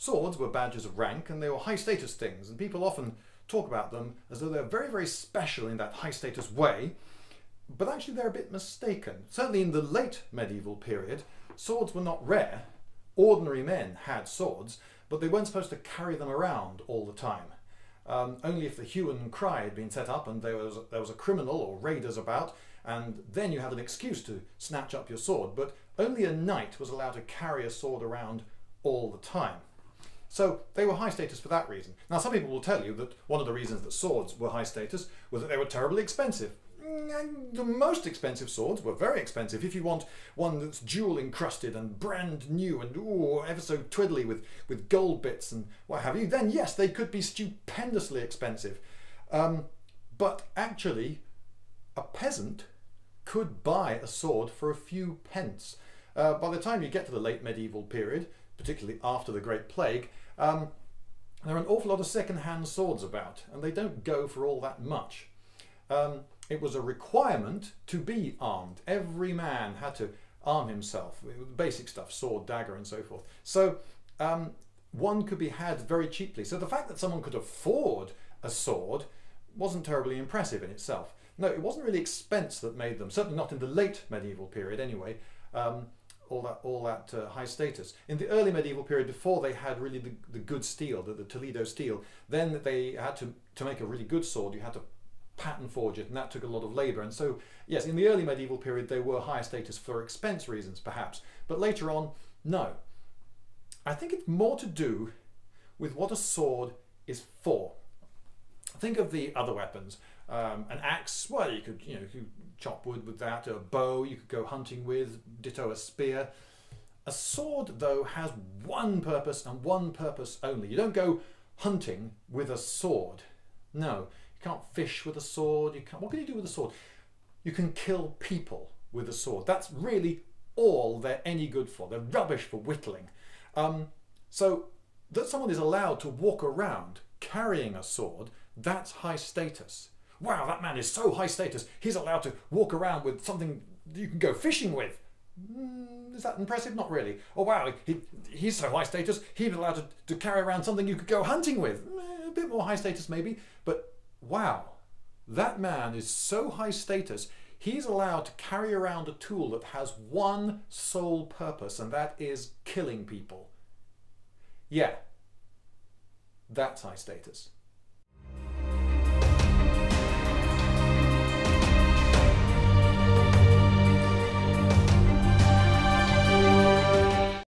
Swords were badges of rank and they were high status things, and people often talk about them as though they're very, very special in that high status way, but actually they're a bit mistaken. Certainly in the late medieval period, swords were not rare. Ordinary men had swords, but they weren't supposed to carry them around all the time. Only if the hue and cry had been set up and there was a criminal or raiders about, and then you had an excuse to snatch up your sword, but only a knight was allowed to carry a sword around all the time. So they were high status for that reason. Now some people will tell you that one of the reasons that swords were high status was that they were terribly expensive. The most expensive swords were very expensive. If you want one that's jewel encrusted and brand new and ever so twiddly with gold bits and what have you, then yes, they could be stupendously expensive. But actually, a peasant could buy a sword for a few pence. By the time you get to the late medieval period, particularly after the Great Plague, there are an awful lot of second-hand swords about, and they don't go for all that much. It was a requirement to be armed. Every man had to arm himself with basic stuff, sword, dagger, and so forth. So one could be had very cheaply. So the fact that someone could afford a sword wasn't terribly impressive in itself. No, it wasn't really expense that made them, certainly not in the late medieval period anyway, all that high status. In the early medieval period, before they had really the good steel, the Toledo steel, then they had to make a really good sword, you had to pattern forge it, and that took a lot of labor. And so, yes, in the early medieval period, they were higher status for expense reasons, perhaps. But later on, no. I think it's more to do with what a sword is for. Think of the other weapons. An axe, well, you could chop wood with that. A bow, you could go hunting with. Ditto a spear. A sword, though, has one purpose and one purpose only. You don't go hunting with a sword. No, you can't fish with a sword. What can you do with a sword? You can kill people with a sword. That's really all they're any good for. They're rubbish for whittling. So that someone is allowed to walk around carrying a sword, that's high status. Wow, that man is so high status, he's allowed to walk around with something you can go fishing with. Is that impressive? Not really. Oh wow, he's so high status, he's allowed to carry around something you could go hunting with. A bit more high status maybe, but wow, that man is so high status, he's allowed to carry around a tool that has one sole purpose, and that is killing people. Yeah, that's high status.